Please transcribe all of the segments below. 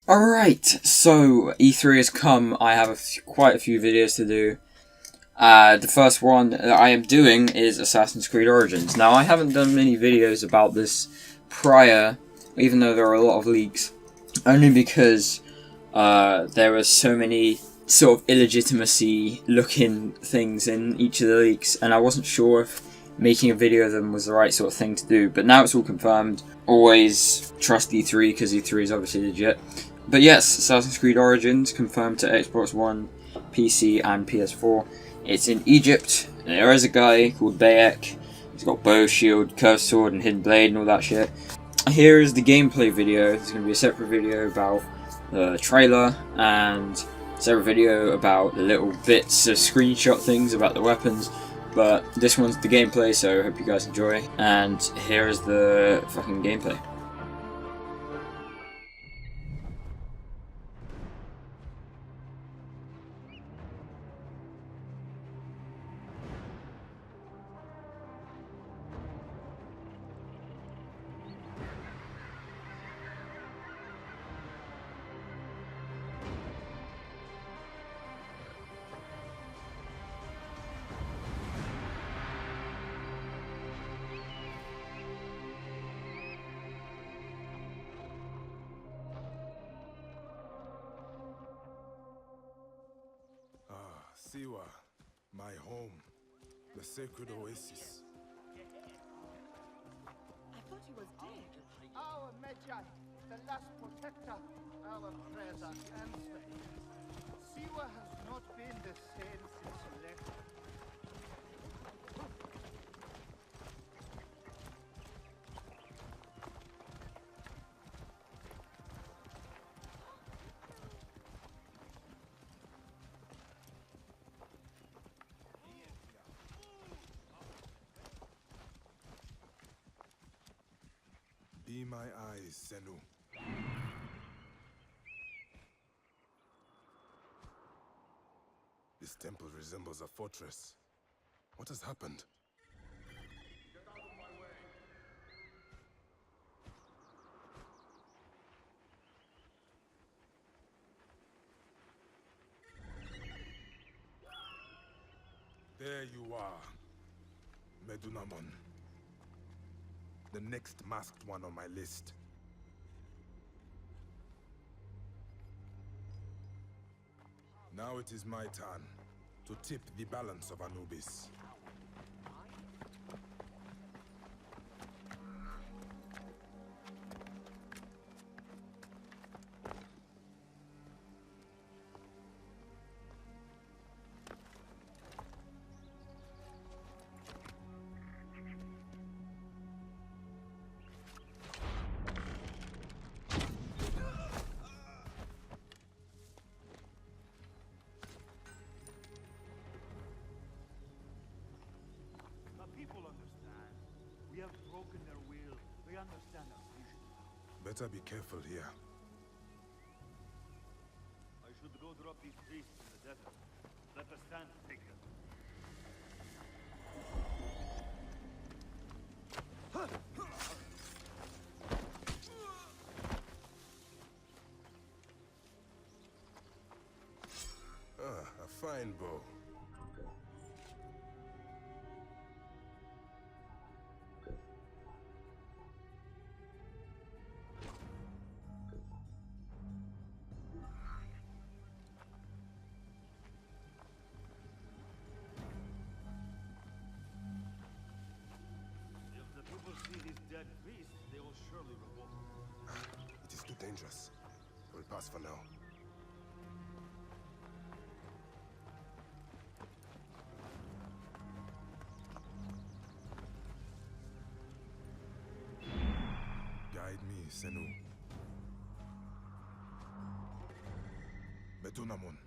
Alright, so E3 has come. I have quite a few videos to do. The first one that I am doing is Assassin's Creed Origins. Now, I haven't done many videos about this prior, even though there are a lot of leaks, only because there were so many sort of illegitimacy looking things in each of the leaks, and I wasn't sure if making a video of them was the right sort of thing to do. But now it's all confirmed. Always trust E3 because E3 is obviously legit. But yes, Assassin's Creed Origins confirmed to Xbox One, PC and PS4. It's in Egypt. There is a guy called Bayek. He's got bow, shield, curved sword and hidden blade and all that shit. Here is the gameplay video. There's going to be a separate video about the trailer and a separate video about the little bits of screenshot things about the weapons. But this one's the gameplay, so I hope you guys enjoy. And here is the fucking gameplay. Siwa, my home, the sacred oasis. I thought he was dead. Our Medjay, the last protector, our prayers are answered. Siwa has not been the same since he left. Be my eyes, Senu. This temple resembles a fortress. What has happened? Get out of my way. There you are, Medunamon. The next masked one on my list. Now it is my turn to tip the balance of Anubis. People understand. We have broken their will. They understand our vision. Better be careful here. I should go drop these priests in the desert. Let the stand take them. A fine bow. See these dead priests, they will surely revolt. It is too dangerous. We'll pass for now. Guide me, Senu. Medunamon.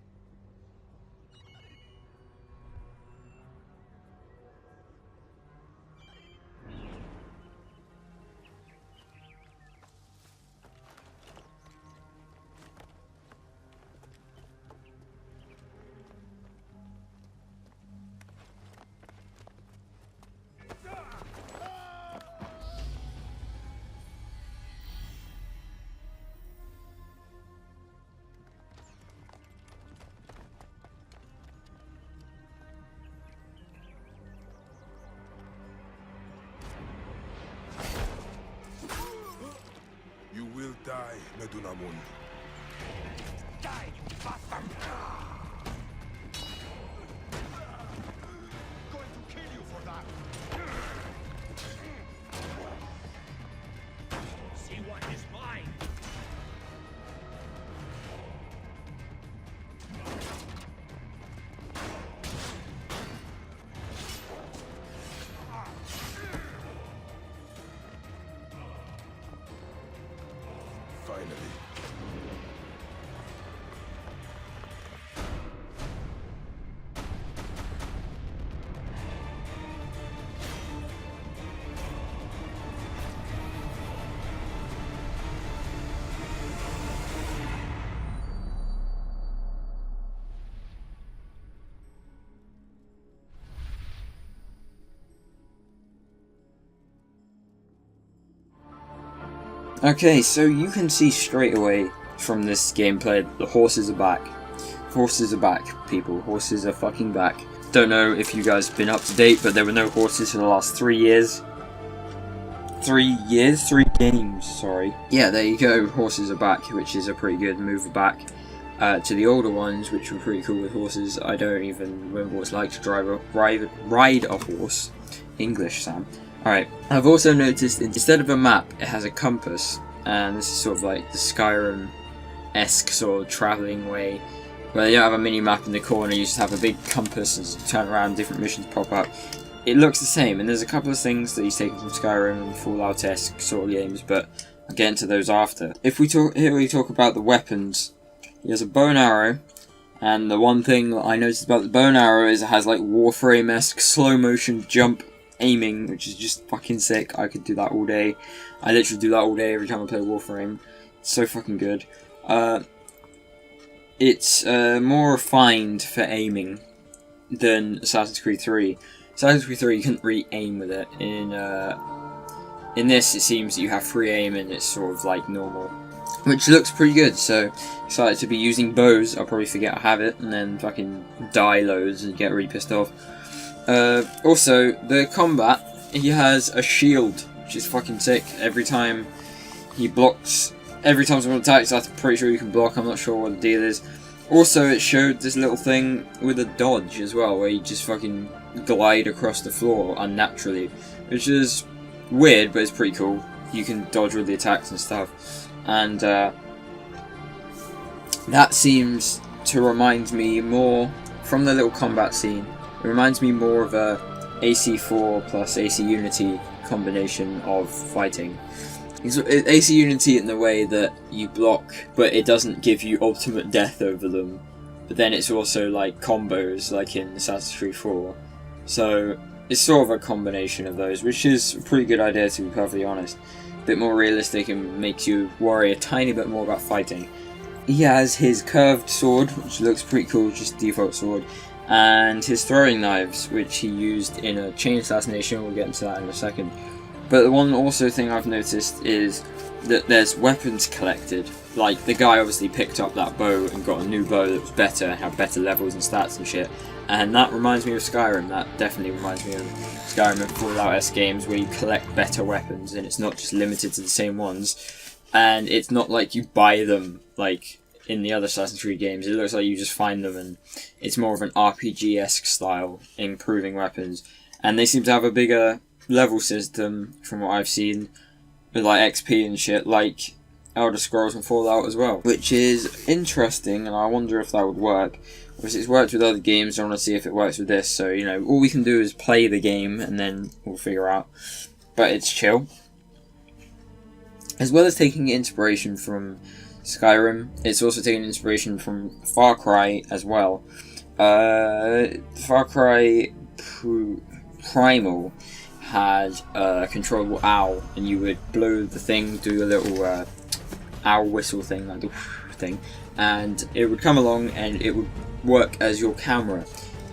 Fortunamundi. Die, you bastard! Going to kill you for that. See what is mine. Finally. Okay, so you can see straight away from this gameplay the horses are back. Horses are back, people. Horses are fucking back. Don't know if you guys have been up to date, but there were no horses for the last 3 years. 3 years? 3 games, sorry. Yeah, there you go. Horses are back, which is a pretty good move back to the older ones, which were pretty cool with horses. I don't even remember what it's like to ride a horse. English, Sam. Alright, I've also noticed instead of a map, it has a compass, and this is sort of like the Skyrim-esque sort of travelling way, where you don't have a mini-map in the corner, you just have a big compass as you turn around, different missions pop up. It looks the same, and there's a couple of things that he's taken from Skyrim and Fallout-esque sort of games, but I'll get into those after. If we talk about the weapons, he has a bow and arrow, and the one thing that I noticed about the bow and arrow is it has like Warframe-esque slow-motion jump aiming, which is just fucking sick. I could do that all day. I literally do that all day every time I play Warframe. It's so fucking good. It's more refined for aiming than Assassin's Creed 3. Assassin's Creed 3 you couldn't really aim with it. In this it seems that you have free aim and it's sort of like normal, which looks pretty good. So excited to be using bows. I'll probably forget I have it and then fucking die loads and get really pissed off. Also, the combat, he has a shield, which is fucking sick. Every time he blocks, every time someone attacks, I'm pretty sure you can block, I'm not sure what the deal is. Also, it showed this little thing with a dodge as well, where you just fucking glide across the floor unnaturally, which is weird, but it's pretty cool. You can dodge with the attacks and stuff. And, that seems to remind me more, from the little combat scene, it reminds me more of a AC4 plus AC Unity combination of fighting. It's AC Unity in the way that you block, but it doesn't give you ultimate death over them. But then it's also like combos, like in Assassin's Creed 4. So it's sort of a combination of those, which is a pretty good idea, to be perfectly honest. A bit more realistic and makes you worry a tiny bit more about fighting. He has his curved sword, which looks pretty cool, just default sword. And his throwing knives, which he used in a chain assassination. We'll get into that in a second. But the one also thing I've noticed is that there's weapons collected. Like, the guy obviously picked up that bow and got a new bow that was better, and had better levels and stats and shit. And that reminds me of Skyrim. That definitely reminds me of Skyrim and Fallout-esque games where you collect better weapons and it's not just limited to the same ones. And it's not like you buy them, like in the other Assassin's Creed games. It looks like you just find them, and it's more of an RPG-esque style, improving weapons. And they seem to have a bigger level system, from what I've seen, with like XP and shit, like Elder Scrolls and Fallout as well. Which is interesting, and I wonder if that would work. Obviously it's worked with other games, I want to see if it works with this, so, you know, all we can do is play the game, and then we'll figure out. But it's chill. As well as taking inspiration from Skyrim, it's also taken inspiration from Far Cry as well. Far Cry Primal had a controllable owl, and you would blow the thing, do a little owl whistle thing, like the thing, and it would come along and it would work as your camera.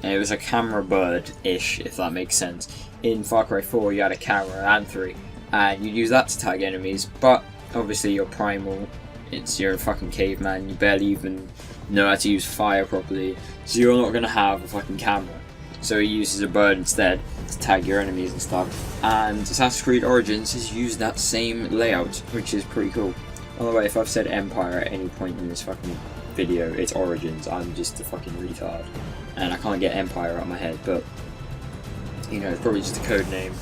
And it was a camera bird-ish, if that makes sense. In Far Cry 4 you had a camera, and 3, and you'd use that to tag enemies, but obviously you're Primal. You're a fucking caveman, you barely even know how to use fire properly, so you're not going to have a fucking camera. So he uses a bird instead to tag your enemies and stuff. And Assassin's Creed Origins has used that same layout, which is pretty cool. By the way, if I've said Empire at any point in this fucking video, it's Origins. I'm just a fucking retard. And I can't get Empire out of my head, but, you know, it's probably just a code name.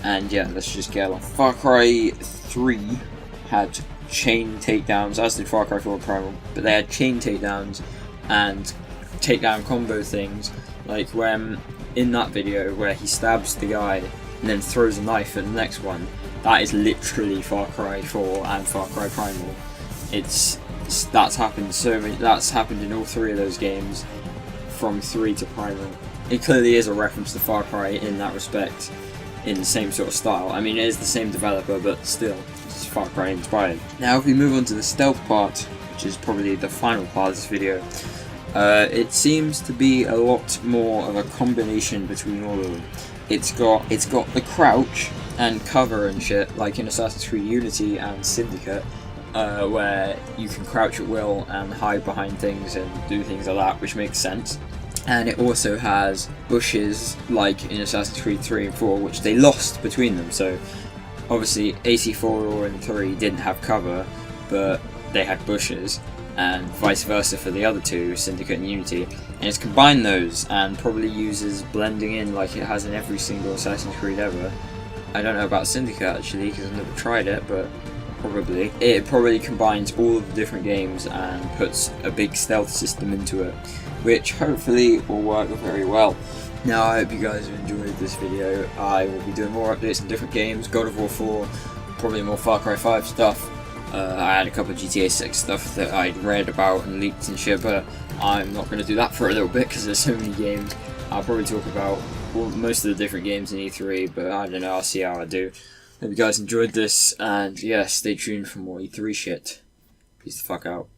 And yeah, let's just get on. Far Cry 3 had chain takedowns, as did Far Cry 4 Primal, but they had chain takedowns and takedown combo things, like when in that video where he stabs the guy and then throws a knife at the next one. That is literally Far Cry 4 and Far Cry Primal. That's happened in all three of those games, from 3 to Primal. It clearly is a reference to Far Cry in that respect, in the same sort of style. I mean, it is the same developer, but still, it's Far Cry inspired. Now, if we move on to the stealth part, which is probably the final part of this video, it seems to be a lot more of a combination between all of them. It's got the crouch and cover and shit, like in Assassin's Creed Unity and Syndicate, where you can crouch at will and hide behind things and do things like that, which makes sense. And it also has bushes, like in Assassin's Creed 3 and 4, which they lost between them. So obviously AC4 and 3 didn't have cover, but they had bushes, and vice versa for the other two, Syndicate and Unity. And it's combined those and probably uses blending in like it has in every single Assassin's Creed ever. I don't know about Syndicate actually, because I've never tried it, but probably. It probably combines all of the different games and puts a big stealth system into it, which hopefully will work very well. Now, I hope you guys have enjoyed this video. I will be doing more updates on different games, God of War 4, probably more Far Cry 5 stuff. I had a couple of GTA 6 stuff that I'd read about and leaked and shit, but I'm not going to do that for a little bit because there's so many games. I'll probably talk about most of the different games in E3, but I don't know, I'll see how I do. Hope you guys enjoyed this, and yeah, stay tuned for more E3 shit. Peace the fuck out.